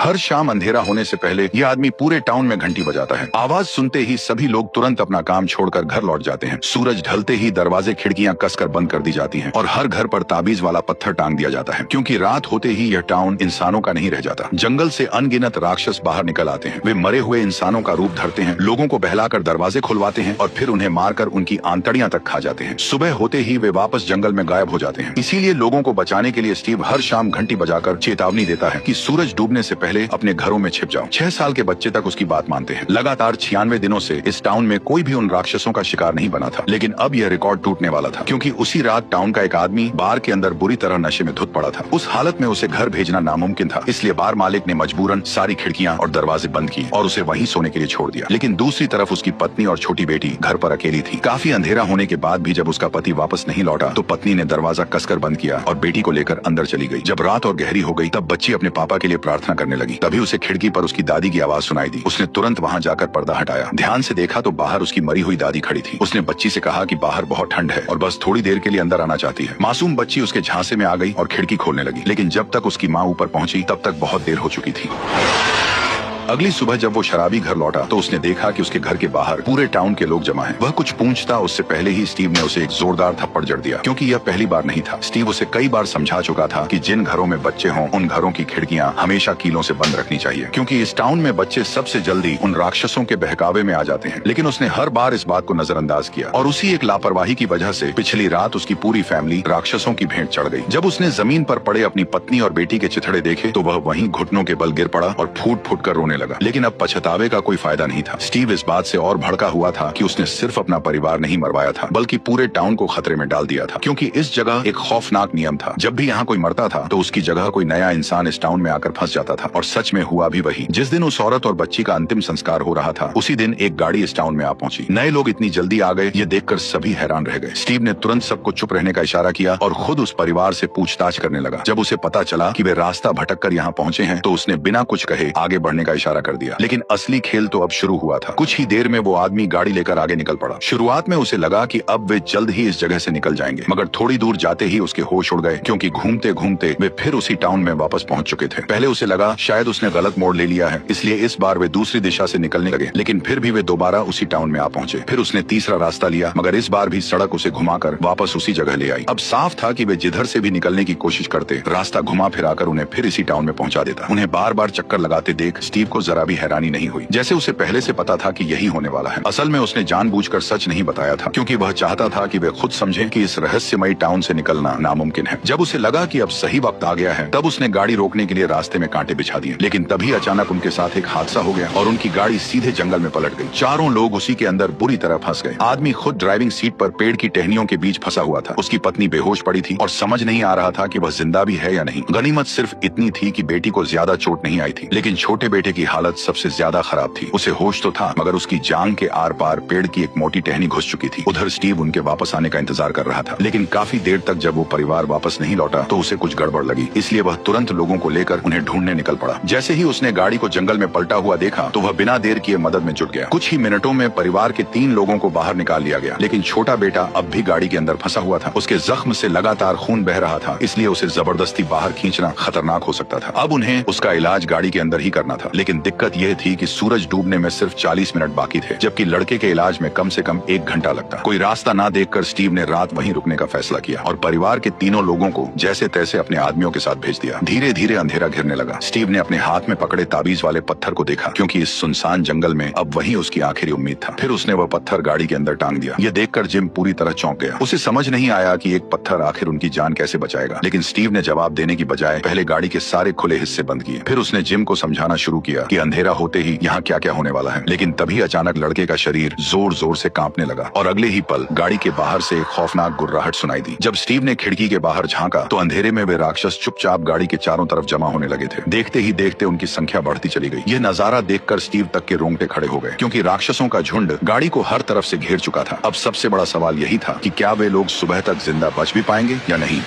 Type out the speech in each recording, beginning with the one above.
हर शाम अंधेरा होने से पहले यह आदमी पूरे टाउन में घंटी बजाता है। आवाज सुनते ही सभी लोग तुरंत अपना काम छोड़कर घर लौट जाते हैं। सूरज ढलते ही दरवाजे खिड़कियां कसकर बंद कर दी जाती हैं और हर घर पर ताबीज वाला पत्थर टांग दिया जाता है, क्योंकि रात होते ही यह टाउन इंसानों का नहीं रह जाता। जंगल से अनगिनत राक्षस बाहर निकल आते हैं। वे मरे हुए इंसानों का रूप धरते हैं, लोगों को बहलाकर दरवाजे खुलवाते हैं और फिर उन्हें मारकर उनकी आंतड़ियां तक खा जाते हैं। सुबह होते ही वे वापस जंगल में गायब हो जाते हैं। इसीलिए लोगों को बचाने के लिए स्टीव हर शाम घंटी बजाकर चेतावनी देता है कि सूरज डूबने से पहले अपने घरों में छिप जाओ। 6 साल के बच्चे तक उसकी बात मानते हैं। लगातार 96 दिनों से इस टाउन में कोई भी उन राक्षसों का शिकार नहीं बना था, लेकिन अब यह रिकॉर्ड टूटने वाला था, क्योंकि उसी रात टाउन का एक आदमी बार के अंदर बुरी तरह नशे में धुत पड़ा था। उस हालत में उसे घर भेजना नामुमकिन था, इसलिए बार मालिक ने मजबूरन सारी खिड़कियां और दरवाजे बंद किए और उसे वहीं सोने के लिए छोड़ दिया। लेकिन दूसरी तरफ उसकी पत्नी और छोटी बेटी घर पर अकेली थी। काफी अंधेरा होने के बाद भी जब उसका पति वापस नहीं लौटा तो पत्नी ने दरवाजा कसकर बंद किया और बेटी को लेकर अंदर चली गई। जब रात और गहरी हो गई तब बच्ची अपने पापा के लिए प्रार्थना करने लगी। तभी उसे खिड़की पर उसकी दादी की आवाज सुनाई दी। उसने तुरंत वहां जाकर पर्दा हटाया। ध्यान से देखा तो बाहर उसकी मरी हुई दादी खड़ी थी। उसने बच्ची से कहा कि बाहर बहुत ठंड है और बस थोड़ी देर के लिए अंदर आना चाहती है। मासूम बच्ची उसके झांसे में आ गई और खिड़की खोलने लगी, लेकिन जब तक उसकी माँ ऊपर पहुंची तब तक बहुत देर हो चुकी थी। अगली सुबह जब वो शराबी घर लौटा तो उसने देखा कि उसके घर के बाहर पूरे टाउन के लोग जमा हैं। वह कुछ पूछता उससे पहले ही स्टीव ने उसे एक जोरदार थप्पड़ जड़ दिया, क्योंकि यह पहली बार नहीं था। स्टीव उसे कई बार समझा चुका था कि जिन घरों में बच्चे हों उन घरों की खिड़कियां हमेशा कीलों से बंद रखनी चाहिए, क्योंकि इस टाउन में बच्चे सबसे जल्दी उन राक्षसों के बहकावे में आ जाते हैं। लेकिन उसने हर बार इस बात को नजरअंदाज किया और उसी एक लापरवाही की वजह से पिछली रात उसकी पूरी फैमिली राक्षसों की भेंट चढ़ गई। जब उसने जमीन पर पड़े अपनी पत्नी और बेटी के चिथड़े देखे तो वह वहीं घुटनों के बल गिर पड़ा और फूट फूट कर रोने लगा। लेकिन अब पछतावे का कोई फायदा नहीं था। स्टीव इस बात से और भड़का हुआ था कि उसने सिर्फ अपना परिवार नहीं मरवाया था, बल्कि पूरे टाउन को खतरे में डाल दिया था, क्योंकि इस जगह एक खौफनाक नियम था। जब भी यहाँ कोई मरता था तो उसकी जगह कोई नया इंसान इस टाउन में आकर फंस जाता था। और सच में हुआ भी वही। जिस दिन उस औरत और बच्ची का अंतिम संस्कार हो रहा था उसी दिन एक गाड़ी इस टाउन में आ पहुंची। नए लोग इतनी जल्दी आ गए, ये देखकर सभी हैरान रह गए। स्टीव ने तुरंत सबको चुप रहने का इशारा किया और खुद उस परिवार से पूछताछ करने लगा। जब उसे पता चला कि वे रास्ता भटक कर यहाँ पहुंचे हैं तो उसने बिना कुछ कहे आगे बढ़ने का इशारा कर दिया। लेकिन असली खेल तो अब शुरू हुआ था। कुछ ही देर में वो आदमी गाड़ी लेकर आगे निकल पड़ा। शुरुआत में उसे लगा कि अब वे जल्द ही इस जगह से निकल जाएंगे, मगर थोड़ी दूर जाते ही उसके होश उड़ गए, क्योंकि घूमते घूमते वे फिर उसी टाउन में वापस पहुंच चुके थे। पहले उसे लगा शायद उसने गलत मोड़ ले लिया है, इसलिए इस बार वे दूसरी दिशा से निकलने लगे, लेकिन फिर भी वे दोबारा उसी टाउन में आ पहुंचे। फिर उसने तीसरा रास्ता लिया, मगर इस बार भी सड़क उसे घुमाकर वापस उसी जगह ले आई। अब साफ था कि वे जिधर से भी निकलने की कोशिश करते रास्ता घुमा फिराकर उन्हें फिर इसी टाउन में पहुंचा देता। उन्हें बार बार चक्कर लगाते देख स्टीव को जरा भी हैरानी नहीं हुई, जैसे उसे पहले से पता था कि यही होने वाला है। असल में उसने जानबूझकर सच नहीं बताया था, क्योंकि वह चाहता था कि वे खुद समझें कि इस रहस्यमयी टाउन से निकलना नामुमकिन है। जब उसे लगा कि अब सही वक्त आ गया है तब उसने गाड़ी रोकने के लिए रास्ते में कांटे बिछा दिए, लेकिन तभी अचानक उनके साथ एक हादसा हो गया और उनकी गाड़ी सीधे जंगल में पलट गई। चारों लोग उसी के अंदर बुरी तरह फंस गए। आदमी खुद ड्राइविंग सीट पर पेड़ की टहनियों के बीच फंसा हुआ था। उसकी पत्नी बेहोश पड़ी थी और समझ नहीं आ रहा था कि वह जिंदा भी है या नहीं। गनीमत सिर्फ इतनी थी कि बेटी को ज्यादा चोट नहीं आई थी, लेकिन छोटे बेटे की हालत सबसे ज्यादा खराब थी। उसे होश तो था, मगर उसकी जांग के आर पार पेड़ की एक मोटी टहनी घुस चुकी थी। उधर स्टीव उनके वापस आने का इंतजार कर रहा था, लेकिन काफी देर तक जब वो परिवार वापस नहीं लौटा तो उसे कुछ गड़बड़ लगी, इसलिए वह तुरंत लोगों को लेकर उन्हें ढूंढने निकल पड़ा। जैसे ही उसने गाड़ी को जंगल में पलटा हुआ देखा तो वह बिना देर किए मदद में जुट गया। कुछ ही मिनटों में परिवार के 3 लोगों को बाहर निकाल लिया गया, लेकिन छोटा बेटा अब भी गाड़ी के अंदर फंसा हुआ था। उसके जख्म से लगातार खून बह रहा था, इसलिए उसे जबरदस्ती बाहर खींचना खतरनाक हो सकता था। अब उन्हें उसका इलाज गाड़ी के अंदर ही करना था, लेकिन दिक्कत यह थी कि सूरज डूबने में सिर्फ 40 मिनट बाकी थे, जबकि लड़के के इलाज में कम से कम 1 घंटा लगता। कोई रास्ता ना देखकर स्टीव ने रात वहीं रुकने का फैसला किया और परिवार के 3 लोगों को जैसे तैसे अपने आदमियों के साथ भेज दिया। धीरे धीरे अंधेरा घिरने लगा। स्टीव ने अपने हाथ में पकड़े ताबीज वाले पत्थर को देखा, क्योंकि इस सुनसान जंगल में अब वही उसकी आखिरी उम्मीद था। फिर उसने वह पत्थर गाड़ी के अंदर टांग दिया। यह देखकर जिम पूरी तरह चौंक गया। उसे समझ नहीं आया कि एक पत्थर आखिर उनकी जान कैसे बचाएगा, लेकिन स्टीव ने जवाब देने की बजाय पहले गाड़ी के सारे खुले हिस्से बंद किए। फिर उसने जिम को समझाना शुरू किया कि अंधेरा होते ही यहाँ क्या क्या होने वाला है। लेकिन तभी अचानक लड़के का शरीर जोर जोर से कांपने लगा और अगले ही पल गाड़ी के बाहर से एक खौफनाक गुर्राहट सुनाई दी। जब स्टीव ने खिड़की के बाहर झांका तो अंधेरे में वे राक्षस चुपचाप गाड़ी के चारों तरफ जमा होने लगे थे। देखते ही देखते उनकी संख्या बढ़ती चली गई। यह नजारा देखकर स्टीव तक के रोंगटे खड़े हो गए, क्योंकि राक्षसों का झुंड गाड़ी को हर तरफ से घेर चुका था। अब सबसे बड़ा सवाल यही था कि क्या वे लोग सुबह तक जिंदा बच भी पाएंगे या नहीं।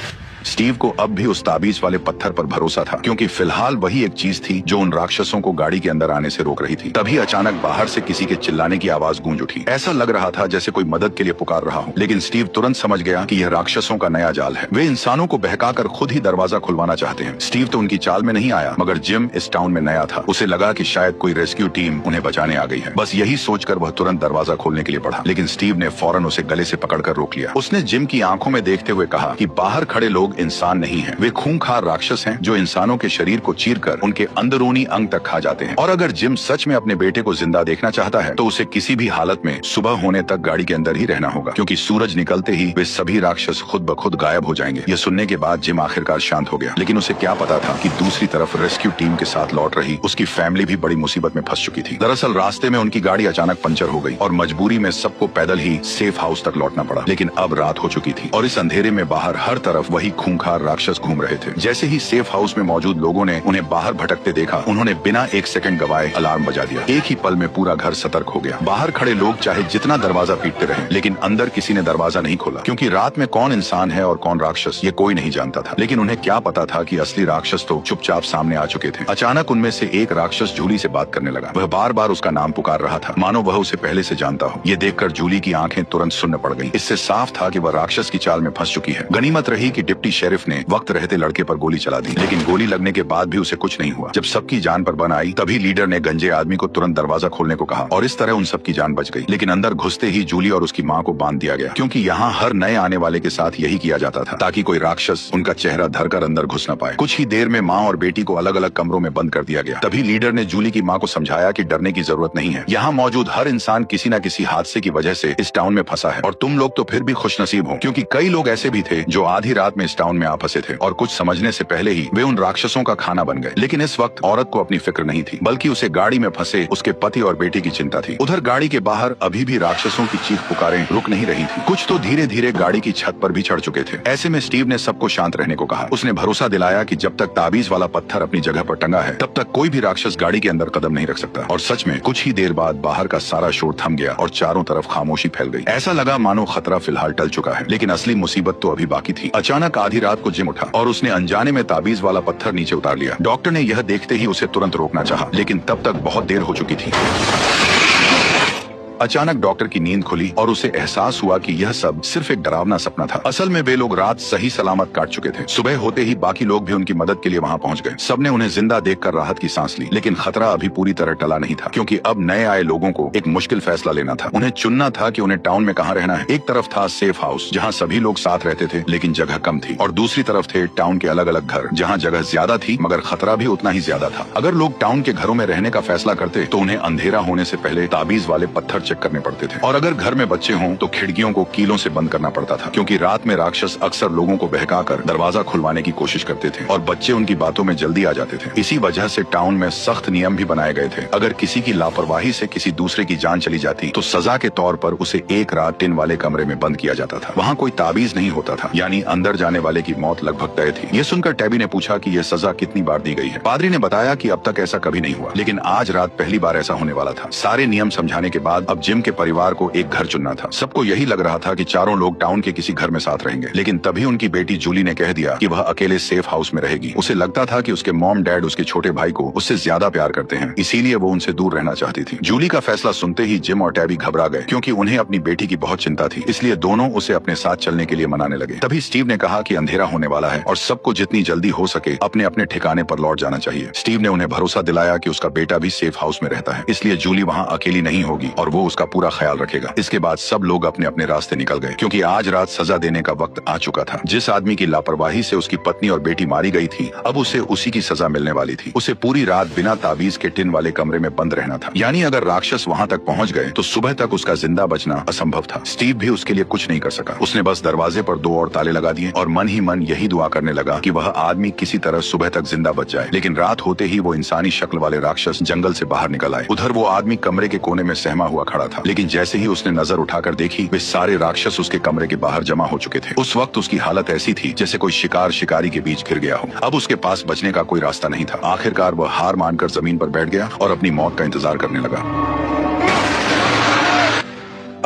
स्टीव को अब भी उस ताबीज वाले पत्थर पर भरोसा था, क्योंकि फिलहाल वही एक चीज थी जो उन राक्षसों को गाड़ी के अंदर आने से रोक रही थी। तभी अचानक बाहर से किसी के चिल्लाने की आवाज गूंज उठी। ऐसा लग रहा था जैसे कोई मदद के लिए पुकार रहा हो, लेकिन स्टीव तुरंत समझ गया कि यह राक्षसों का नया जाल है। वे इंसानों को बहकाकर खुद ही दरवाजा खुलवाना चाहते हैं। स्टीव तो उनकी चाल में नहीं आया, मगर जिम इस टाउन में नया था। उसे लगा कि शायद कोई रेस्क्यू टीम उन्हें बचाने आ गई है। बस यही सोचकर वह तुरंत दरवाजा खोलने के लिए बढ़ा, लेकिन स्टीव ने फौरन उसे गले से पकड़कर रोक लिया। उसने जिम की आंखों में देखते हुए कहा कि बाहर खड़े लोग इंसान नहीं हैं, वे खूंखार राक्षस हैं जो इंसानों के शरीर को चीरकर उनके अंदरूनी अंग तक खा जाते हैं। और अगर जिम सच में अपने बेटे को जिंदा देखना चाहता है तो उसे किसी भी हालत में सुबह होने तक गाड़ी के अंदर ही रहना होगा, क्योंकि सूरज निकलते ही वे सभी राक्षस खुद ब खुद गायब हो जाएंगे। यह सुनने के बाद जिम आखिरकार शांत हो गया, लेकिन उसे क्या पता था कि दूसरी तरफ रेस्क्यू टीम के साथ लौट रही उसकी फैमिली भी बड़ी मुसीबत में फंस चुकी थी। दरअसल रास्ते में उनकी गाड़ी अचानक पंचर हो गई और मजबूरी में सबको पैदल ही सेफ हाउस तक लौटना पड़ा। लेकिन अब रात हो चुकी थी और इस अंधेरे में बाहर हर तरफ वही खूंखार राक्षस घूम रहे थे। जैसे ही सेफ हाउस में मौजूद लोगों ने उन्हें बाहर भटकते देखा, उन्होंने बिना एक सेकंड गवाए अलार्म बजा दिया। एक ही पल में पूरा घर सतर्क हो गया। बाहर खड़े लोग चाहे जितना दरवाजा पीटते रहे, लेकिन अंदर किसी ने दरवाजा नहीं खोला, क्योंकि रात में कौन इंसान है और कौन राक्षस ये कोई नहीं जानता था। लेकिन उन्हें क्या पता था कि असली राक्षस तो चुपचाप सामने आ चुके थे। अचानक उनमें से एक राक्षस जूली से बात करने लगा। वह बार बार उसका नाम पुकार रहा था, मानो वह उसे पहले से जानता हो। ये देखकर जूली की आंखें तुरंत सुन्न पड़ गईं। इससे साफ था कि वह राक्षस की चाल में फंस चुकी है। गनीमत रही कि डिप्टी शेरिफ ने वक्त रहते लड़के पर गोली चला दी, लेकिन गोली लगने के बाद भी उसे कुछ नहीं हुआ। जब सबकी जान पर बन आई, तभी लीडर ने गंजे आदमी को तुरंत दरवाजा खोलने को कहा और इस तरह उन सबकी जान बच गई। लेकिन अंदर घुसते ही जूली और उसकी माँ को बांध दिया गया, क्योंकि यहाँ हर नए आने वाले के साथ यही किया जाता था, ताकि कोई राक्षस उनका चेहरा धरकर अंदर घुस न पाए। कुछ ही देर में माँ और बेटी को अलग अलग कमरों में बंद कर दिया गया। तभी लीडर ने जूली की माँ को समझाया कि डरने की जरूरत नहीं है। यहाँ मौजूद हर इंसान किसी न किसी हादसे की वजह से इस टाउन में फंसा है, और तुम लोग तो फिर भी खुशनसीब हो, क्योंकि कई लोग ऐसे भी थे जो आधी रात में इस टाउन में आ फंसे थे और कुछ समझने से पहले ही वे उन राक्षसों का खाना बन गए। लेकिन इस वक्त औरत को अपनी फिक्र नहीं थी, बल्कि उसे गाड़ी में फंसे उसके पति और बेटी की चिंता थी। उधर गाड़ी के बाहर अभी भी राक्षसों की चीख पुकारें रुक नहीं रही थी। कुछ तो धीरे धीरे गाड़ी की छत पर भी चढ़ चुके थे। ऐसे में स्टीव ने सबको शांत रहने को कहा। उसने भरोसा दिलाया कि जब तक ताबीज वाला पत्थर अपनी जगह पर टंगा है, तब तक कोई भी राक्षस गाड़ी के अंदर कदम नहीं रख सकता। और सच में कुछ ही देर बाद बाहर का सारा शोर थम गया और चारों तरफ खामोशी फैल गई। ऐसा लगा मानो खतरा फिलहाल टल चुका है, लेकिन असली मुसीबत तो अभी बाकी थी। अचानक आधी रात को जिम उठा और उसने अनजाने में ताबीज वाला पत्थर नीचे उतार लिया। डॉक्टर ने यह देखते ही उसे तुरंत रोकना चाहा, लेकिन तब तक बहुत देर हो चुकी थी। अचानक डॉक्टर की नींद खुली और उसे एहसास हुआ कि यह सब सिर्फ एक डरावना सपना था। असल में वे लोग रात सही सलामत काट चुके थे। सुबह होते ही बाकी लोग भी उनकी मदद के लिए वहां पहुंच गए। सबने उन्हें जिंदा देखकर राहत की सांस ली, लेकिन खतरा अभी पूरी तरह टला नहीं था, क्योंकि अब नए आए लोगों को एक मुश्किल फैसला लेना था। उन्हें चुनना था कि उन्हें टाउन में कहाँ रहना है। एक तरफ था सेफ हाउस, जहाँ सभी लोग साथ रहते थे लेकिन जगह कम थी, और दूसरी तरफ थे टाउन के अलग अलग घर, जहाँ जगह ज्यादा थी मगर खतरा भी उतना ही ज्यादा था। अगर लोग टाउन के घरों में रहने का फैसला करते तो उन्हें अंधेरा होने से पहले ताबीज वाले पत्थर चेक करने पड़ते थे, और अगर घर में बच्चे हों तो खिड़कियों को कीलों से बंद करना पड़ता था, क्योंकि रात में राक्षस अक्सर लोगों को बहकाकर दरवाजा खुलवाने की कोशिश करते थे और बच्चे उनकी बातों में जल्दी आ जाते थे। इसी वजह से टाउन में सख्त नियम भी बनाए गए थे। अगर किसी की लापरवाही से किसी दूसरे की जान चली जाती तो सजा के तौर पर उसे एक रात टिन वाले कमरे में बंद किया जाता था। वहाँ कोई ताबीज नहीं होता था, यानी अंदर जाने वाले की मौत लगभग तय थी। ये सुनकर टैबी ने पूछा कि यह सजा कितनी बार दी गई है। पादरी ने बताया कि अब तक ऐसा कभी नहीं हुआ, लेकिन आज रात पहली बार ऐसा होने वाला था। सारे नियम समझाने के बाद अब जिम के परिवार को एक घर चुनना था। सबको यही लग रहा था कि चारों लोग टाउन के किसी घर में साथ रहेंगे, लेकिन तभी उनकी बेटी जूली ने कह दिया कि वह अकेले सेफ हाउस में रहेगी। उसे लगता था कि उसके मॉम डैड उसके छोटे भाई को उससे ज्यादा प्यार करते हैं, इसीलिए वो उनसे दूर रहना चाहती थी। जूली का फैसला सुनते ही जिम और टैबी घबरा गए, क्योंकि उन्हें अपनी बेटी की बहुत चिंता थी। इसलिए दोनों उसे अपने साथ चलने के लिए मनाने लगे। तभी स्टीव ने कहा कि अंधेरा होने वाला है और सबको जितनी जल्दी हो सके अपने अपने ठिकाने पर लौट जाना चाहिए। स्टीव ने उन्हें भरोसा दिलाया कि उसका बेटा भी सेफ हाउस में रहता है, इसलिए जूली वहाँ अकेली नहीं होगी और वो उसका पूरा ख्याल रखेगा। इसके बाद सब लोग अपने अपने रास्ते निकल गए, क्योंकि आज रात सजा देने का वक्त आ चुका था। जिस आदमी की लापरवाही से उसकी पत्नी और बेटी मारी गई थी, अब उसे उसी की सजा मिलने वाली थी। उसे पूरी रात बिना ताबीज के टिन वाले कमरे में बंद रहना था, यानी अगर राक्षस वहां तक पहुंच गए तो सुबह तक उसका जिंदा बचना असंभव था। स्टीव भी उसके लिए कुछ नहीं कर सका। उसने बस दरवाजे पर 2 और ताले लगा दिए और मन ही मन यही दुआ करने लगा कि वह आदमी किसी तरह सुबह तक जिंदा बच जाए। लेकिन रात होते ही वो इंसानी शक्ल वाले राक्षस जंगल से बाहर निकल आए। उधर वो आदमी कमरे के कोने में सहमा हुआ खड़ा था, लेकिन जैसे ही उसने नजर उठाकर देखी, वे सारे राक्षस उसके कमरे के बाहर जमा हो चुके थे। उस वक्त उसकी हालत ऐसी थी जैसे कोई शिकार शिकारी के बीच घिर गया हो। अब उसके पास बचने का कोई रास्ता नहीं था। आखिरकार वह हार मानकर जमीन पर बैठ गया और अपनी मौत का इंतजार करने लगा।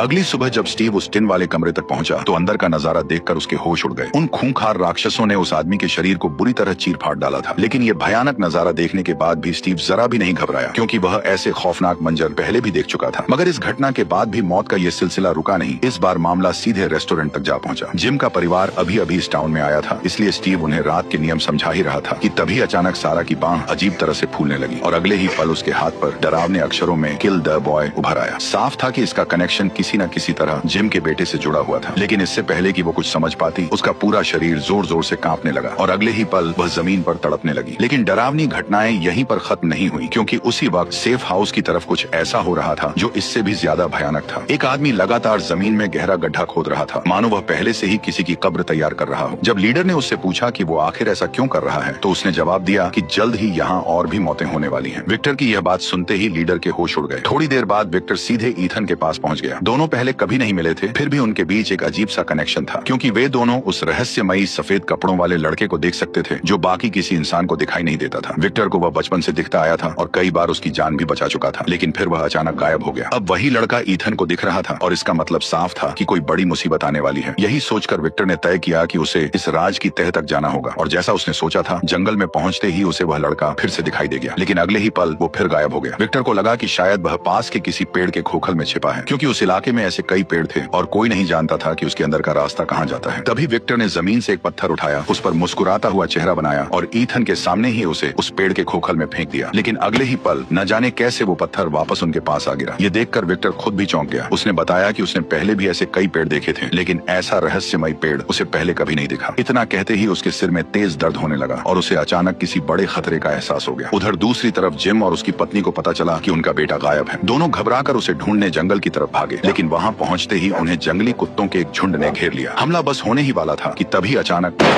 अगली सुबह जब स्टीव उस टिन वाले कमरे तक पहुंचा तो अंदर का नजारा देखकर उसके होश उड़ गए। उन खूंखार राक्षसों ने उस आदमी के शरीर को बुरी तरह चीर फाड़ डाला था। लेकिन ये भयानक नजारा देखने के बाद भी स्टीव जरा भी नहीं घबराया, क्योंकि वह ऐसे खौफनाक मंजर पहले भी देख चुका था। मगर इस घटना के बाद भी मौत का ये सिलसिला रुका नहीं। इस बार मामला सीधे रेस्टोरेंट तक जा पहुंचा। जिम का परिवार अभी अभी इस टाउन में आया था, इसलिए स्टीव उन्हें रात के नियम समझा ही रहा था कि तभी अचानक सारा की बांह अजीब तरह से फूलने लगी और अगले ही पल उसके हाथ पर डरावने अक्षरों में किल द बॉय उभर आया। साफ था कि इसका कनेक्शन किसी न किसी तरह जिम के बेटे से जुड़ा हुआ था। लेकिन इससे पहले कि वो कुछ समझ पाती, उसका पूरा शरीर जोर जोर से कांपने लगा और अगले ही पल वह जमीन पर तड़पने लगी। लेकिन डरावनी घटनाएं यहीं पर खत्म नहीं हुई, क्योंकि उसी वक्त सेफ हाउस की तरफ कुछ ऐसा हो रहा था जो इससे भी ज्यादा भयानक था। एक आदमी लगातार जमीन में गहरा गड्ढा खोद रहा था, मानो वह पहले से ही किसी की कब्र तैयार कर रहा हो। जब लीडर ने उससे पूछा कि वो आखिर ऐसा क्यों कर रहा है, तो उसने जवाब दिया कि जल्द ही यहाँ और भी मौतें होने वाली हैं। विक्टर की यह बात सुनते ही लीडर के होश उड़ गए। थोड़ी देर बाद विक्टर सीधे ईथन के पास पहुंच गया। दोनों पहले कभी नहीं मिले थे, फिर भी उनके बीच एक अजीब सा कनेक्शन था, क्योंकि वे दोनों उस रहस्यमयी सफेद कपड़ों वाले लड़के को देख सकते थे जो बाकी किसी इंसान को दिखाई नहीं देता था। विक्टर को वह बचपन से दिखता आया था और कई बार उसकी जान भी बचा चुका था, लेकिन फिर वह अचानक गायब हो गया। अब वही लड़का ईथन को दिख रहा था और इसका मतलब साफ था कि कोई बड़ी मुसीबत आने वाली है। यही सोचकर विक्टर ने तय किया कि उसे इस राज की तह तक जाना होगा, और जैसा उसने सोचा था, जंगल में पहुंचते ही उसे वह लड़का फिर से दिखाई दे गया। लेकिन अगले ही पल वो फिर गायब हो गया। विक्टर को लगा कि शायद वह पास के किसी पेड़ के खोखल में छिपा है, क्योंकि उस इलाके में ऐसे कई पेड़ थे और कोई नहीं जानता था कि उसके अंदर का रास्ता कहाँ जाता है। तभी विक्टर ने जमीन से एक पत्थर उठाया, उस पर मुस्कुराता हुआ चेहरा बनाया और ईथन के सामने ही उसे उस पेड़ के खोखल में फेंक दिया। लेकिन अगले ही पल न जाने कैसे वो पत्थर वापस उनके पास आ गिरा। ये देखकर विक्टर खुद भी चौंक गया। उसने बताया कि उसने पहले भी ऐसे कई पेड़ देखे थे, लेकिन ऐसा रहस्यमय पेड़ उसे पहले कभी नहीं दिखा। इतना कहते ही उसके सिर में तेज दर्द होने लगा और उसे अचानक किसी बड़े खतरे का एहसास हो गया। उधर दूसरी तरफ जिम और उसकी पत्नी को पता चला कि उनका बेटा गायब है। दोनों घबराकर उसे ढूंढने जंगल की तरफ भागे, लेकिन वहाँ पहुँचते ही उन्हें जंगली कुत्तों के एक झुंड ने घेर लिया। हमला बस होने ही वाला था कि तभी अचानक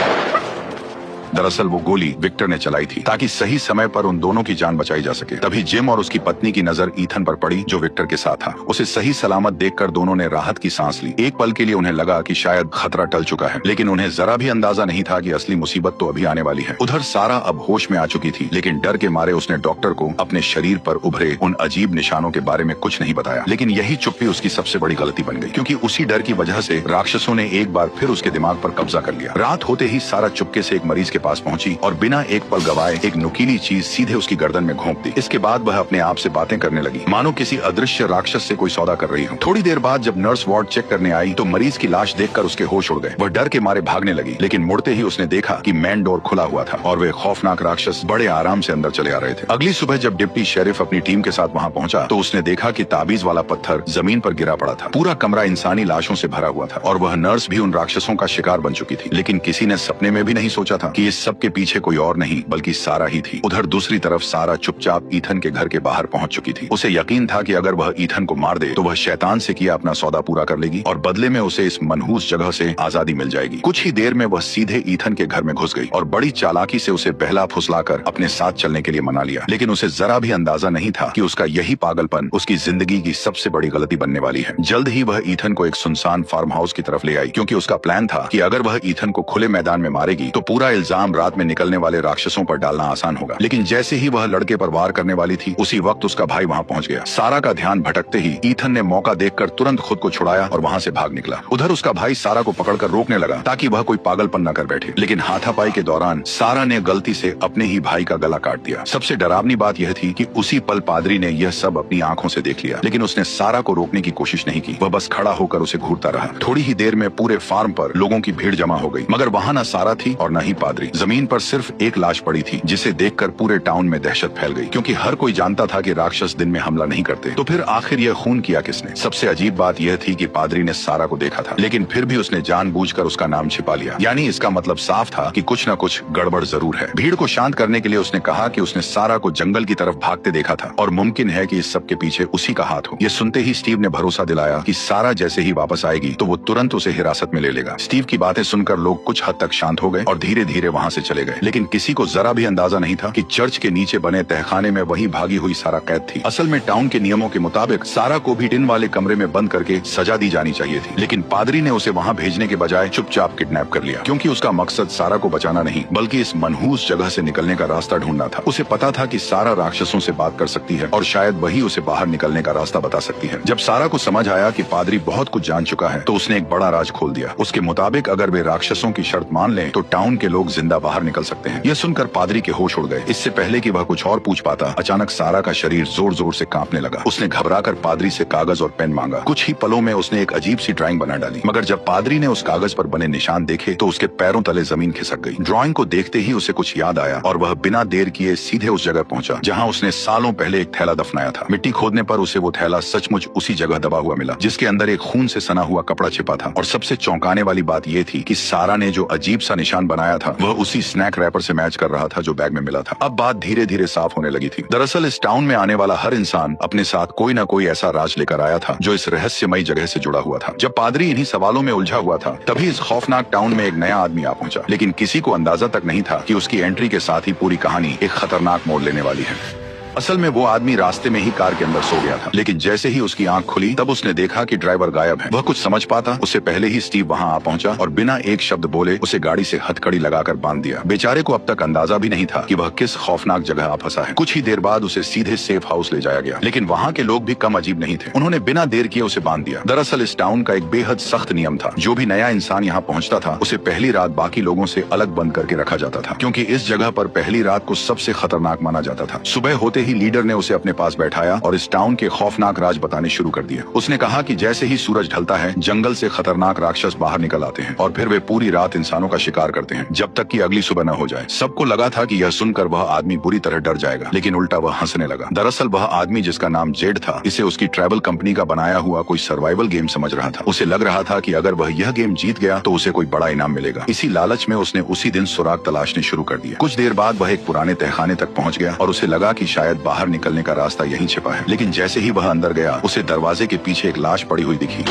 दरअसल वो गोली विक्टर ने चलाई थी ताकि सही समय पर उन दोनों की जान बचाई जा सके। तभी जिम और उसकी पत्नी की नजर ईथन पर पड़ी, जो विक्टर के साथ था। उसे सही सलामत देखकर दोनों ने राहत की सांस ली। एक पल के लिए उन्हें लगा कि शायद खतरा टल चुका है, लेकिन उन्हें जरा भी अंदाजा नहीं था कि असली मुसीबत तो अभी आने वाली है। उधर सारा अब होश में आ चुकी थी, लेकिन डर के मारे उसने डॉक्टर को अपने शरीर पर उभरे उन अजीब निशानों के बारे में कुछ नहीं बताया। लेकिन यही चुप्पी उसकी सबसे बड़ी गलती बन गई, क्योंकि उसी डर की वजह से राक्षसों ने एक बार फिर उसके दिमाग पर कब्जा कर लिया। रात होते ही सारा चुपके से एक मरीज के पास पहुंची और बिना एक पल गवाए एक नुकीली चीज सीधे उसकी गर्दन में घोंप दी। इसके बाद वह अपने आप से बातें करने लगी, मानो किसी अदृश्य राक्षस से कोई सौदा कर रही हो। थोड़ी देर बाद जब नर्स वार्ड चेक करने आई तो मरीज की लाश देखकर उसके होश उड़ गए। वह डर के मारे भागने लगी, लेकिन मुड़ते ही उसने देखा कि मेन डोर खुला हुआ था और वे खौफनाक राक्षस बड़े आराम से अंदर चले आ रहे थे। अगली सुबह जब डिप्टी शेरिफ अपनी टीम के साथ वहां पहुंचा तो उसने देखा कि ताबीज वाला पत्थर जमीन पर गिरा पड़ा था। पूरा कमरा इंसानी लाशों से भरा हुआ था और वह नर्स भी उन राक्षसों का शिकार बन चुकी थी। लेकिन किसी ने सपने में भी नहीं सोचा था कि इस सब के पीछे कोई और नहीं बल्कि सारा ही थी। उधर दूसरी तरफ सारा चुपचाप ईथन के घर के बाहर पहुंच चुकी थी। उसे यकीन था कि अगर वह ईथन को मार दे तो वह शैतान से किया अपना सौदा पूरा कर लेगी और बदले में उसे इस मनहूस जगह से आजादी मिल जाएगी। कुछ ही देर में वह सीधे ईथन के घर में घुस गई और बड़ी चालाकी से उसे बहला फुसलाकर अपने साथ चलने के लिए मना लिया। लेकिन उसे जरा भी अंदाजा नहीं था कि उसका यही पागलपन उसकी जिंदगी की सबसे बड़ी गलती बनने वाली है। जल्द ही वह ईथन को एक सुनसान फार्म हाउस की तरफ ले आई, क्योंकि उसका प्लान था कि अगर वह ईथन को खुले मैदान में मारेगी तो पूरा इल्जाम रात में निकलने वाले राक्षसों पर डालना आसान होगा। लेकिन जैसे ही वह लड़के पर वार करने वाली थी, उसी वक्त उसका भाई वहां पहुंच गया। सारा का ध्यान भटकते ही ईथन ने मौका देखकर तुरंत खुद को छुड़ाया और वहां से भाग निकला। उधर उसका भाई सारा को पकड़कर रोकने लगा ताकि वह कोई पागलपन न कर बैठे, लेकिन हाथापाई के दौरान सारा ने गलती से अपने ही भाई का गला काट दिया। सबसे डरावनी बात यह थी कि उसी पल पादरी ने यह सब अपनी आंखों से देख लिया, लेकिन उसने सारा को रोकने की कोशिश नहीं की। वह बस खड़ा होकर उसे घूरता रहा। थोड़ी ही देर में पूरे फार्म पर लोगों की भीड़ जमा हो गई, मगर वहां न सारा थी और न ही पादरी। जमीन पर सिर्फ एक लाश पड़ी थी, जिसे देखकर पूरे टाउन में दहशत फैल गई, क्योंकि हर कोई जानता था कि राक्षस दिन में हमला नहीं करते। तो फिर आखिर यह खून किया किसने? सबसे अजीब बात यह थी कि पादरी ने सारा को देखा था, लेकिन फिर भी उसने जानबूझकर उसका नाम छिपा लिया। यानी इसका मतलब साफ था कि कुछ न कुछ गड़बड़ जरूर है। भीड़ को शांत करने के लिए उसने कहा कि उसने सारा को जंगल की तरफ भागते देखा था और मुमकिन है कि इस सब के पीछे उसी का हाथ हो। यह सुनते ही स्टीव ने भरोसा दिलाया कि सारा जैसे ही वापस आएगी तो वो तुरंत उसे हिरासत में ले लेगा। स्टीव की बातें सुनकर लोग कुछ हद तक शांत हो गए और धीरे धीरे वहाँ से चले गए। लेकिन किसी को जरा भी अंदाजा नहीं था कि चर्च के नीचे बने तहखाने में वही भागी हुई सारा कैद थी। असल में टाउन के नियमों के मुताबिक सारा को भी टिन वाले कमरे में बंद करके सजा दी जानी चाहिए थी, लेकिन पादरी ने उसे वहाँ भेजने के बजाय चुपचाप किडनैप कर लिया, क्योंकि उसका मकसद सारा को बचाना नहीं बल्कि इस मनहूस जगह से निकलने का रास्ता ढूंढना था। उसे पता था कि सारा राक्षसों से बात कर सकती है और शायद वही उसे बाहर निकलने का रास्ता बता सकती है। जब सारा को समझ आया कि पादरी बहुत कुछ जान चुका है तो उसने एक बड़ा राज खोल दिया। उसके मुताबिक अगर वे राक्षसों की शर्त मान लें तो टाउन के लोग जिंदा बाहर निकल सकते हैं। यह सुनकर पादरी के होश उड़ गए। इससे पहले कि वह कुछ और पूछ पाता, अचानक सारा का शरीर जोर जोर से कांपने लगा। उसने घबराकर पादरी से कागज और पेन मांगा। कुछ ही पलों में उसने एक अजीब सी ड्राइंग बना डाली, मगर जब पादरी ने उस कागज पर बने निशान देखे तो उसके पैरों तले जमीन खिसक गई। ड्राइंग को देखते ही उसे कुछ याद आया और वह बिना देर किए सीधे उस जगह पहुंचा जहां उसने सालों पहले एक थैला दफनाया था। मिट्टी खोदने पर उसे वो थैला सचमुच उसी जगह दबा हुआ मिला, जिसके अंदर एक खून से सना हुआ कपड़ा छिपा था। और सबसे चौंकाने वाली बात यह थी कि सारा ने जो अजीब सा निशान बनाया था वह उसी स्नैक रैपर से मैच कर रहा था जो बैग में मिला था। अब बात धीरे धीरे साफ होने लगी थी। दरअसल इस टाउन में आने वाला हर इंसान अपने साथ कोई न कोई ऐसा राज लेकर आया था जो इस रहस्यमयी जगह से जुड़ा हुआ था। जब पादरी इन्हीं सवालों में उलझा हुआ था तभी इस खौफनाक टाउन में एक नया आदमी आ पहुंचा, लेकिन किसी को अंदाजा तक नहीं था कि उसकी एंट्री के साथ ही पूरी कहानी एक खतरनाक मोड़ लेने वाली है। असल में वो आदमी रास्ते में ही कार के अंदर सो गया था, लेकिन जैसे ही उसकी आंख खुली तब उसने देखा कि ड्राइवर गायब है। वह कुछ समझ पाता उससे पहले ही स्टीव वहां आ पहुंचा और बिना एक शब्द बोले उसे गाड़ी से हथकड़ी लगाकर बांध दिया। बेचारे को अब तक अंदाजा भी नहीं था कि वह किस खौफनाक जगह आ फंसा है। कुछ ही देर बाद उसे सीधे सेफ हाउस ले जाया गया, लेकिन वहाँ के लोग भी कम अजीब नहीं थे। उन्होंने बिना देर किए उसे बांध दिया। दरअसल इस टाउन का एक बेहद सख्त नियम था, जो भी नया इंसान यहाँ पहुंचता था उसे पहली रात बाकी लोगों से अलग बंद करके रखा जाता था, क्योंकि इस जगह पर पहली रात को सबसे खतरनाक माना जाता था। सुबह होते ही लीडर ने उसे अपने पास बैठाया और इस टाउन के खौफनाक राज बताने शुरू कर दिए। उसने कहा कि जैसे ही सूरज ढलता है जंगल से खतरनाक राक्षस बाहर निकल आते हैं और फिर वे पूरी रात इंसानों का शिकार करते हैं जब तक कि अगली सुबह न हो जाए। सबको लगा था कि यह सुनकर वह आदमी बुरी तरह डर जाएगा, लेकिन उल्टा वह हंसने लगा। दरअसल वह आदमी जिसका नाम जेड था इसे उसकी ट्रैवल कंपनी का बनाया हुआ कोई सर्वाइवल गेम समझ रहा था। उसे लग रहा था कि अगर वह यह गेम जीत गया तो उसे कोई बड़ा इनाम मिलेगा। इसी लालच में उसने उसी दिन सुराग तलाशने शुरू कर दिए। कुछ देर बाद वह एक पुराने तहखाने तक पहुंच गया और उसे लगा कि शायद बाहर निकलने का रास्ता यहीं छिपा है। लेकिन जैसे ही वह अंदर गया उसे दरवाजे के पीछे एक लाश पड़ी हुई दिखी।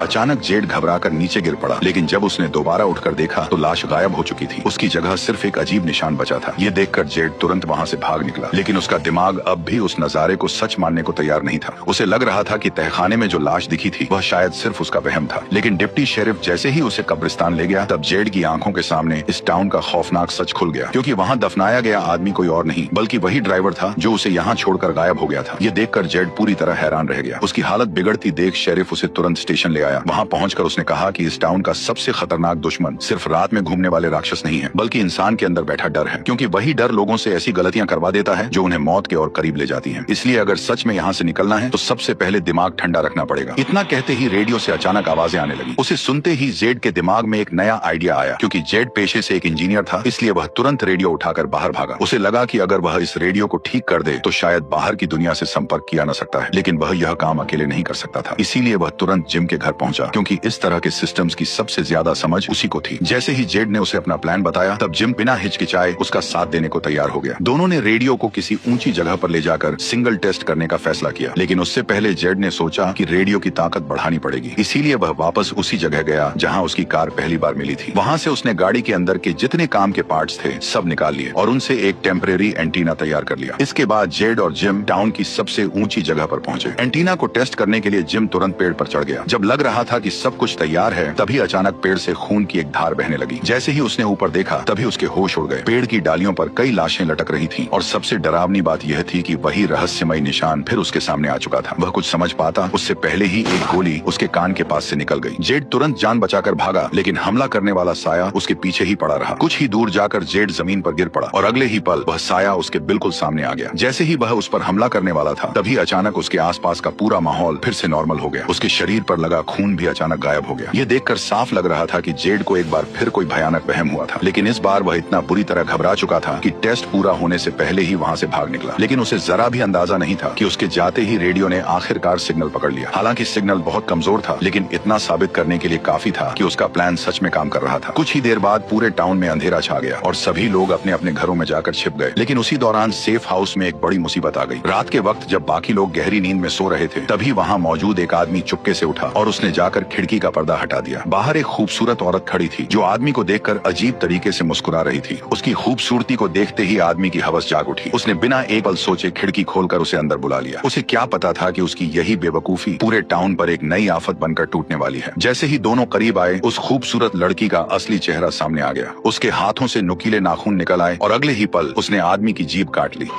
अचानक जेड घबराकर नीचे गिर पड़ा, लेकिन जब उसने दोबारा उठकर देखा तो लाश गायब हो चुकी थी। उसकी जगह सिर्फ एक अजीब निशान बचा था। ये देखकर जेड तुरंत वहां से भाग निकला, लेकिन उसका दिमाग अब भी उस नजारे को सच मानने को तैयार नहीं था। उसे लग रहा था कि तहखाने में जो लाश दिखी थी वह शायद सिर्फ उसका वहम था। लेकिन डिप्टी शेरिफ जैसे ही उसे कब्रिस्तान ले गया तब जेड की आंखों के सामने इस टाउन का खौफनाक सच खुल गया, क्योंकि वहाँ दफनाया गया आदमी कोई और नहीं बल्कि वही ड्राइवर था जो उसे यहाँ छोड़कर गायब हो गया था। ये देखकर जेड पूरी तरह हैरान रह गया। उसकी हालत बिगड़ती देख शेरिफ उसे तुरंत स्टेशन ले आया। वहाँ पहुंचकर उसने कहा कि इस टाउन का सबसे खतरनाक दुश्मन सिर्फ रात में घूमने वाले राक्षस नहीं है, बल्कि इंसान के अंदर बैठा डर है, क्योंकि वही डर लोगों से ऐसी गलतियां करवा देता है जो उन्हें मौत के और करीब ले जाती हैं। इसलिए अगर सच में यहाँ से निकलना है तो सबसे पहले दिमाग ठंडा रखना पड़ेगा। इतना कहते ही रेडियो से अचानक आवाजें आने लगी। उसे सुनते ही जेड के दिमाग में एक नया आइडिया आया। क्योंकि जेड पेशे से एक इंजीनियर था, इसलिए वह तुरंत रेडियो उठाकर बाहर भागा। उसे लगा कि अगर वह इस रेडियो को ठीक कर दे तो शायद बाहर की दुनिया से संपर्क किया न सकता है, लेकिन वह यह काम अकेले नहीं कर सकता था। इसीलिए वह तुरंत जिम के घर पहुंचा, क्योंकि इस तरह के सिस्टम्स की सबसे ज्यादा समझ उसी को थी। जैसे ही जेड ने उसे अपना प्लान बताया तब जिम बिना हिचकिचाए उसका साथ देने को तैयार हो गया। दोनों ने रेडियो को किसी ऊंची जगह पर ले जाकर सिंगल टेस्ट करने का फैसला किया, लेकिन उससे पहले जेड ने सोचा कि रेडियो की ताकत बढ़ानी पड़ेगी। इसीलिए वह वापस उसी जगह गया जहाँ उसकी कार पहली बार मिली थी। वहाँ से उसने गाड़ी के अंदर के जितने काम के पार्ट्स थे सब निकाल लिए और उनसे एक टेम्परेरी एंटीना तैयार कर लिया। इसके बाद जेड और जिम टाउन की सबसे ऊंची जगह पर पहुंचे। एंटीना को टेस्ट करने के लिए जिम तुरंत पेड़ पर चढ़ गया। जब लग रहा था कि सब कुछ तैयार है तभी अचानक पेड़ से खून की एक धार बहने लगी। जैसे ही उसने ऊपर देखा तभी उसके होश उड़ गए। पेड़ की डालियों पर कई लाशें लटक रही थीं और सबसे डरावनी बात यह थी कि वही रहस्यमय निशान फिर उसके सामने आ चुका था। वह कुछ समझ पाता उससे पहले ही एक गोली उसके कान के पास से निकल गई। जेड तुरंत जान बचाकर भागा, लेकिन हमला करने वाला साया उसके पीछे ही पड़ा रहा। कुछ ही दूर जाकर जेड जमीन पर गिर पड़ा और अगले ही पल वह साया उसके बिल्कुल सामने आ गया। जैसे ही वह उस पर हमला करने वाला था तभी अचानक उसके आसपास का पूरा माहौल फिर से नॉर्मल हो गया। उसके शरीर पर लगा खून भी अचानक गायब हो गया। ये देखकर साफ लग रहा था कि जेड को एक बार फिर कोई भयानक वहम हुआ था, लेकिन इस बार वह इतना बुरी तरह घबरा चुका था कि टेस्ट पूरा होने से पहले ही वहाँ से भाग निकला। लेकिन उसे जरा भी अंदाजा नहीं था कि उसके जाते ही रेडियो ने आखिरकार सिग्नल पकड़ लिया। हालांकि सिग्नल बहुत कमजोर था, लेकिन इतना साबित करने के लिए काफी था कि उसका प्लान सच में काम कर रहा था। कुछ ही देर बाद पूरे टाउन में अंधेरा छा गया और सभी लोग अपने अपने घरों में जाकर छिप गए। लेकिन उसी दौरान सेफ हाउस में एक बड़ी मुसीबत आ गई। रात के वक्त जब बाकी लोग गहरी नींद में सो रहे थे तभी वहाँ मौजूद एक आदमी चुपके से उठा और उसने उसने जाकर खिड़की का पर्दा हटा दिया। बाहर एक खूबसूरत औरत खड़ी थी जो आदमी को देखकर अजीब तरीके से मुस्कुरा रही थी। उसकी खूबसूरती को देखते ही आदमी की हवस जाग उठी। उसने बिना एक पल सोचे खिड़की खोलकर उसे अंदर बुला लिया। उसे क्या पता था कि उसकी यही बेवकूफी पूरे टाउन पर एक नई आफत बनकर टूटने वाली है। जैसे ही दोनों करीब आए, उस खूबसूरत लड़की का असली चेहरा सामने आ गया। उसके हाथों से नुकीले नाखून निकल आए और अगले ही पल उसने आदमी की जीभ काट ली।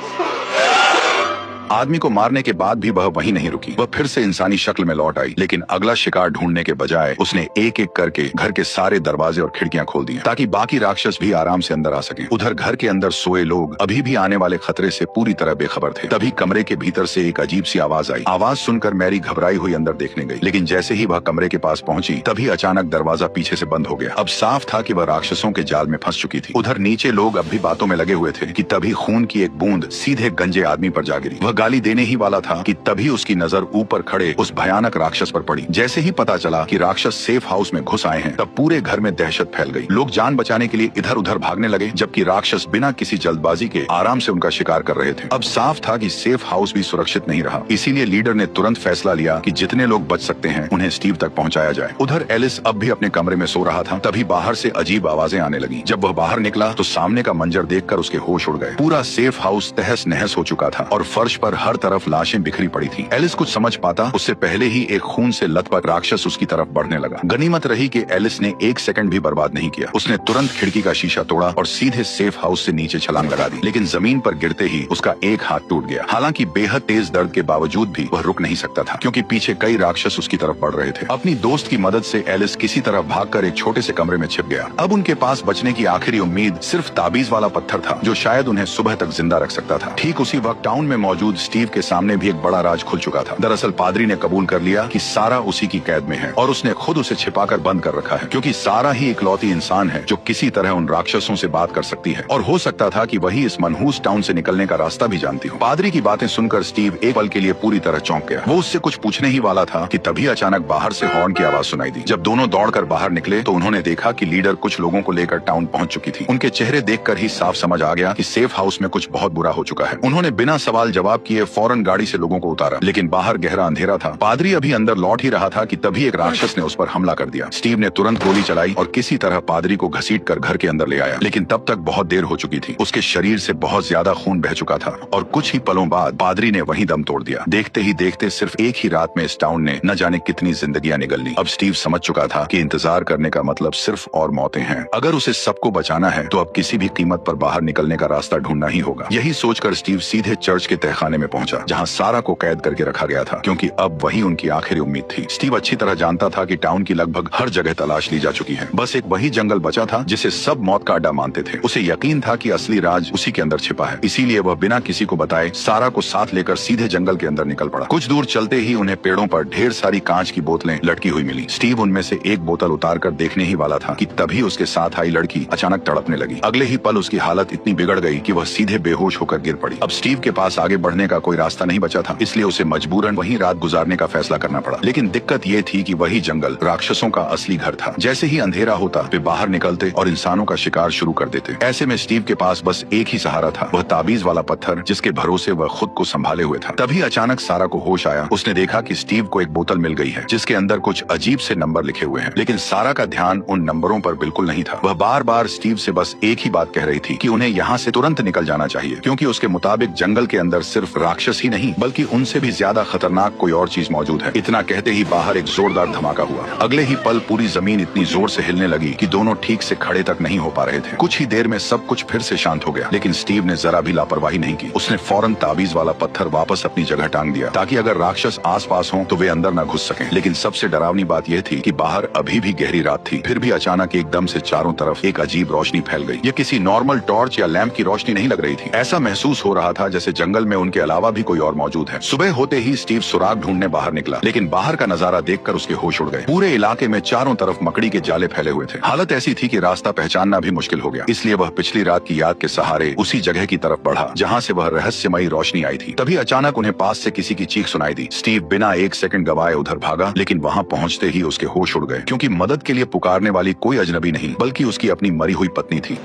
आदमी को मारने के बाद भी वह वहीं नहीं रुकी। वह फिर से इंसानी शक्ल में लौट आई, लेकिन अगला शिकार ढूंढने के बजाय उसने एक एक करके घर के सारे दरवाजे और खिड़कियां खोल दी ताकि बाकी राक्षस भी आराम से अंदर आ सकें। उधर घर के अंदर सोए लोग अभी भी आने वाले खतरे से पूरी तरह बेखबर थे। तभी कमरे के भीतर से एक अजीब सी आवाज आई। आवाज सुनकर मैरी घबराई हुई अंदर देखने गई, लेकिन जैसे ही वह कमरे के पास पहुंची तभी अचानक दरवाजा पीछे से बंद हो गया। अब साफ था कि वह राक्षसों के जाल में फंस चुकी थी। उधर नीचे लोग अब भी बातों में लगे हुए थे कि तभी खून की एक बूंद सीधे गंजे आदमी पर जा गिरी। वह गाली देने ही वाला था कि तभी उसकी नजर ऊपर खड़े उस भयानक राक्षस पर पड़ी। जैसे ही पता चला कि राक्षस सेफ हाउस में घुस आए हैं, तब पूरे घर में दहशत फैल गई। लोग जान बचाने के लिए इधर उधर भागने लगे, जबकि राक्षस बिना किसी जल्दबाजी के आराम से उनका शिकार कर रहे थे। अब साफ था कि सेफ हाउस भी सुरक्षित नहीं रहा। इसीलिए लीडर ने तुरंत फैसला लिया कि जितने लोग बच सकते हैं उन्हें स्टीव तक पहुंचाया जाए। उधर एलिस अब भी अपने कमरे में सो रहा था। तभी बाहर से अजीब आवाजें आने लगी। जब वह बाहर निकला तो सामने का मंजर देखकर उसके होश उड़ गए। पूरा सेफ हाउस तहस नहस हो चुका था और फर्श पर हर तरफ लाशें बिखरी पड़ी थी। एलिस कुछ समझ पाता उससे पहले ही एक खून से लथपथ राक्षस उसकी तरफ बढ़ने लगा। गनीमत रही कि एलिस ने एक सेकंड भी बर्बाद नहीं किया। उसने तुरंत खिड़की का शीशा तोड़ा और सीधे सेफ हाउस से नीचे छलांग लगा दी, लेकिन जमीन पर गिरते ही उसका एक हाथ टूट गया। हालांकि बेहद तेज दर्द के बावजूद भी वह रुक नहीं सकता था, क्योंकि पीछे कई राक्षस उसकी तरफ बढ़ रहे थे। अपनी दोस्त की मदद से एलिस किसी तरह भागकर एक छोटे से कमरे में छिप गया। अब उनके पास बचने की आखिरी उम्मीद सिर्फ ताबीज वाला पत्थर था, जो शायद उन्हें सुबह तक जिंदा रख सकता था। ठीक उसी वक्त टाउन में मौजूद स्टीव के सामने भी एक बड़ा राज खुल चुका था। दरअसल पादरी ने कबूल कर लिया कि सारा उसी की कैद में है और उसने खुद उसे छिपाकर बंद कर रखा है, क्योंकि सारा ही इकलौती इंसान है जो किसी तरह उन राक्षसों से बात कर सकती है। और हो सकता था कि वही इस मनहूस टाउन से निकलने का रास्ता भी जानती हो। पादरी की बातें सुनकर स्टीव एक पल के लिए पूरी तरह चौंक गया। वो उससे कुछ पूछने ही वाला था कि तभी अचानक बाहर से हॉर्न की आवाज सुनाई दी। जब दोनों दौड़कर बाहर निकले तो उन्होंने देखा कि लीडर कुछ लोगों को लेकर टाउन पहुंच चुकी थी। उनके चेहरे देखकर ही साफ समझ आ गया कि सेफ हाउस में कुछ बहुत बुरा हो चुका है। उन्होंने बिना सवाल जवाब किए फौरन गाड़ी से लोगों को उतारा, लेकिन बाहर गहरा अंधेरा था। पादरी अभी अंदर लौट ही रहा था कि तभी एक राक्षस ने उस पर हमला कर दिया। स्टीव ने तुरंत गोली चलाई और किसी तरह पादरी को घसीटकर घर के अंदर ले आया, लेकिन तब तक बहुत देर हो चुकी थी। उसके शरीर से बहुत ज्यादा खून बह चुका था और कुछ ही पलों बाद पादरी ने वहीं दम तोड़ दिया। देखते ही देखते सिर्फ एक ही रात में इस टाउन ने न जाने कितनी जिंदगियां निगल ली। अब स्टीव समझ चुका था कि इंतजार करने का मतलब सिर्फ और मौतें हैं। अगर उसे सबको बचाना है तो अब किसी भी कीमत पर बाहर निकलने का रास्ता ढूंढना ही होगा। यही सोचकर स्टीव सीधे चर्च के तहखाने में पहुंचा, जहां सारा को कैद करके रखा गया था, क्योंकि अब वही उनकी आखिरी उम्मीद थी। स्टीव अच्छी तरह जानता था कि टाउन की लगभग हर जगह तलाश ली जा चुकी है। बस एक वही जंगल बचा था जिसे सब मौत का अड्डा मानते थे। उसे यकीन था कि असली राज उसी के अंदर छिपा है। इसीलिए वह बिना किसी को बताए सारा को साथ लेकर सीधे जंगल के अंदर निकल पड़ा। कुछ दूर चलते ही उन्हें पेड़ों पर ढेर सारी कांच की बोतलें लटकी हुई मिली। स्टीव उनमें से एक बोतल उतारकर देखने ही वाला था कि तभी उसके साथ आई लड़की अचानक तड़पने लगी। अगले ही पल उसकी हालत इतनी बिगड़ गई कि वह सीधे बेहोश होकर गिर पड़ी। अब स्टीव के पास आगे बढ़ने का कोई रास्ता नहीं बचा था, इसलिए उसे मजबूरन वहीं रात गुजारने का फैसला करना पड़ा। लेकिन दिक्कत ये थी कि वही जंगल राक्षसों का असली घर था। जैसे ही अंधेरा होता वे बाहर निकलते और इंसानों का शिकार शुरू कर देते। ऐसे में स्टीव के पास बस एक ही सहारा था, वह ताबीज वाला पत्थर जिसके भरोसे वह खुद को संभाले हुए था। तभी अचानक सारा को होश आया। उसने देखा कि स्टीव को एक बोतल मिल गई है जिसके अंदर कुछ अजीब से नंबर लिखे हुए हैं, लेकिन सारा का ध्यान उन नंबरों पर बिल्कुल नहीं था। वह बार बार स्टीव से बस एक ही बात कह रही थी कि उन्हें यहाँ से तुरंत निकल जाना चाहिए, क्योंकि उसके मुताबिक जंगल के अंदर सिर्फ राक्षस ही नहीं बल्कि उनसे भी ज्यादा खतरनाक कोई और चीज मौजूद है। इतना कहते ही बाहर एक जोरदार धमाका हुआ। अगले ही पल पूरी जमीन इतनी जोर से हिलने लगी कि दोनों ठीक से खड़े तक नहीं हो पा रहे थे। कुछ ही देर में सब कुछ फिर से शांत हो गया, लेकिन स्टीव ने जरा भी लापरवाही नहीं की। उसने फौरन ताबीज वाला पत्थर वापस अपनी जगह टांग दिया, ताकि अगर राक्षस आसपास हों तो वे अंदर न घुस सकें। लेकिन सबसे डरावनी बात यह थी कि बाहर अभी भी गहरी रात थी। फिर भी अचानक एकदम से चारों तरफ एक अजीब रोशनी फैल गई। ये किसी नॉर्मल टॉर्च या लैंप की रोशनी नहीं लग रही थी। ऐसा महसूस हो रहा था जैसे जंगल में उनके अलावा भी कोई और मौजूद है। सुबह होते ही स्टीव सुराग ढूंढने बाहर निकला, लेकिन बाहर का नजारा देखकर उसके होश उड़ गए। पूरे इलाके में चारों तरफ मकड़ी के जाले फैले हुए थे। हालत ऐसी थी कि रास्ता पहचानना भी मुश्किल हो गया। इसलिए वह पिछली रात की याद के सहारे उसी जगह की तरफ बढ़ा जहाँ से वह रहस्यमयी रोशनी आई थी। तभी अचानक उन्हें पास से किसी की चीख सुनाई दी। स्टीव बिना एक सेकंड गवाए उधर भागा, लेकिन वहाँ पहुँचते ही उसके होश उड़ गए, क्योंकि मदद के लिए पुकारने वाली कोई अजनबी नहीं बल्कि उसकी अपनी मरी हुई पत्नी थी।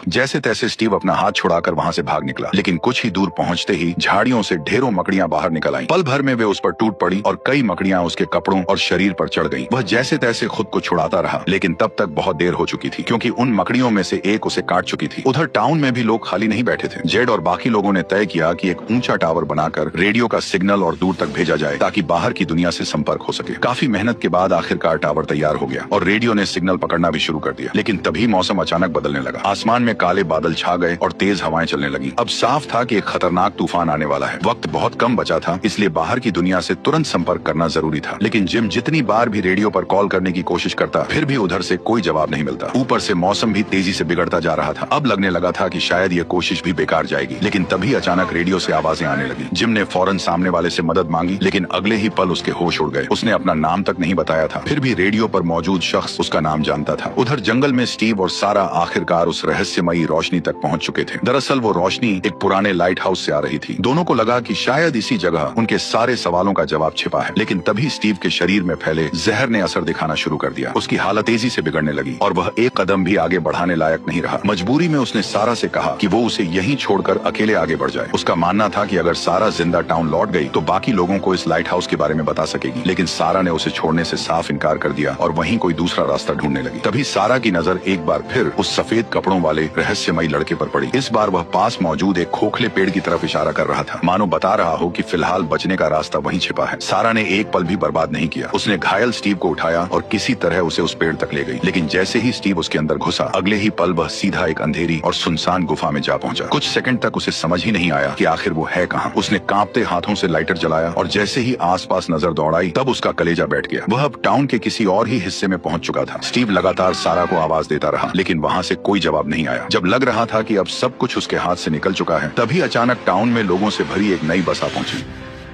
जैसे तैसे स्टीव अपना हाथ छुड़ाकर वहाँ से भाग निकला, लेकिन कुछ ही दूर पहुँचते ही झाड़ियों से ढेरों मकड़ियां बाहर निकल आईं। पल भर में वे उस पर टूट पड़ी और कई मकड़ियां उसके कपड़ों और शरीर पर चढ़ गईं। वह जैसे तैसे खुद को छुड़ाता रहा, लेकिन तब तक बहुत देर हो चुकी थी, क्योंकि उन मकड़ियों में से एक उसे काट चुकी थी। उधर टाउन में भी लोग खाली नहीं बैठे थे। जेड और बाकी लोगों ने तय किया कि एक ऊंचा टावर बनाकर रेडियो का सिग्नल और दूर तक भेजा जाए, ताकि बाहर की दुनिया से संपर्क हो सके। काफी मेहनत के बाद आखिरकार टावर तैयार हो गया और रेडियो ने सिग्नल पकड़ना भी शुरू कर दिया। लेकिन तभी मौसम अचानक बदलने लगा। आसमान में काले बादल छा गए और तेज हवाएं चलने लगी। अब साफ था कि एक खतरनाक तूफान आने वाला है। वक्त बहुत कम बचा था, इसलिए बाहर की दुनिया से तुरंत संपर्क करना जरूरी था। लेकिन जिम जितनी बार भी रेडियो पर कॉल करने की कोशिश करता, फिर भी उधर से कोई जवाब नहीं मिलता। ऊपर से मौसम भी तेजी से बिगड़ता जा रहा था। अब लगने लगा था कि शायद ये कोशिश भी बेकार जाएगी। लेकिन तभी अचानक रेडियो से आवाजें आने लगी। जिम ने फौरन सामने वाले से मदद मांगी, लेकिन अगले ही पल उसके होश उड़ गए। उसने अपना नाम तक नहीं बताया था, फिर भी रेडियो पर मौजूद शख्स उसका नाम जानता था। उधर जंगल में स्टीव और सारा आखिरकार उस रहस्यमयी रोशनी तक पहुंच चुके थे। दरअसल वो रोशनी एक पुराने लाइट हाउस से आ रही थी। दोनों को लगा कि शायद इसी जगह उनके सारे सवालों का जवाब छिपा है। लेकिन तभी स्टीव के शरीर में फैले जहर ने असर दिखाना शुरू कर दिया। उसकी हालत तेजी से बिगड़ने लगी और वह एक कदम भी आगे बढ़ाने लायक नहीं रहा। मजबूरी में उसने सारा से कहा कि वो उसे यहीं छोड़कर अकेले आगे बढ़ जाए। उसका मानना था कि अगर सारा जिंदा टाउन लौट गई तो बाकी लोगों को इस लाइट हाउस के बारे में बता सकेगी। लेकिन सारा ने उसे छोड़ने से साफ इनकार कर दिया और वहीं कोई दूसरा रास्ता ढूंढने लगी। तभी सारा की नजर एक बार फिर उस सफेद कपड़ों वाले रहस्यमयी लड़के पर पड़ी। इस बार वह पास मौजूद एक खोखले पेड़ की तरफ इशारा कर रहा था, मानो बता रहा हो कि फिलहाल बचने का रास्ता वहीं छिपा है। सारा ने एक पल भी बर्बाद नहीं किया। उसने घायल स्टीव को उठाया और किसी तरह उसे उस पेड़ तक ले गई। लेकिन जैसे ही स्टीव उसके अंदर घुसा, अगले ही पल वह सीधा एक अंधेरी और सुनसान गुफा में जा पहुंचा। कुछ सेकंड तक उसे समझ ही नहीं आया कि आखिर वो है कहां। उसने कांपते हाथों से लाइटर जलाया और जैसे ही आसपास नजर दौड़ाई, तब उसका कलेजा बैठ गया। वह अब टाउन के किसी और ही हिस्से में पहुंच चुका था। स्टीव लगातार सारा को आवाज देता रहा, लेकिन वहां से कोई जवाब नहीं आया। जब लग रहा था कि अब सब कुछ उसके हाथ से निकल चुका है, तभी अचानक टाउन में लोगों से भरी एक नई बस आ पहुंची।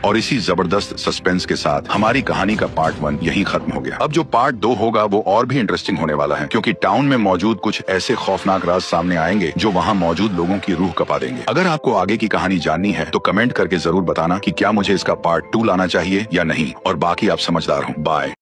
और इसी जबरदस्त सस्पेंस के साथ हमारी कहानी का पार्ट 1 यहीं खत्म हो गया। अब जो पार्ट 2 होगा वो और भी इंटरेस्टिंग होने वाला है, क्योंकि टाउन में मौजूद कुछ ऐसे खौफनाक राज सामने आएंगे जो वहाँ मौजूद लोगों की रूह कपा देंगे। अगर आपको आगे की कहानी जाननी है तो कमेंट करके जरूर बताना कि क्या मुझे इसका पार्ट 2 लाना चाहिए या नहीं। और बाकी आप समझदार हो। बाय।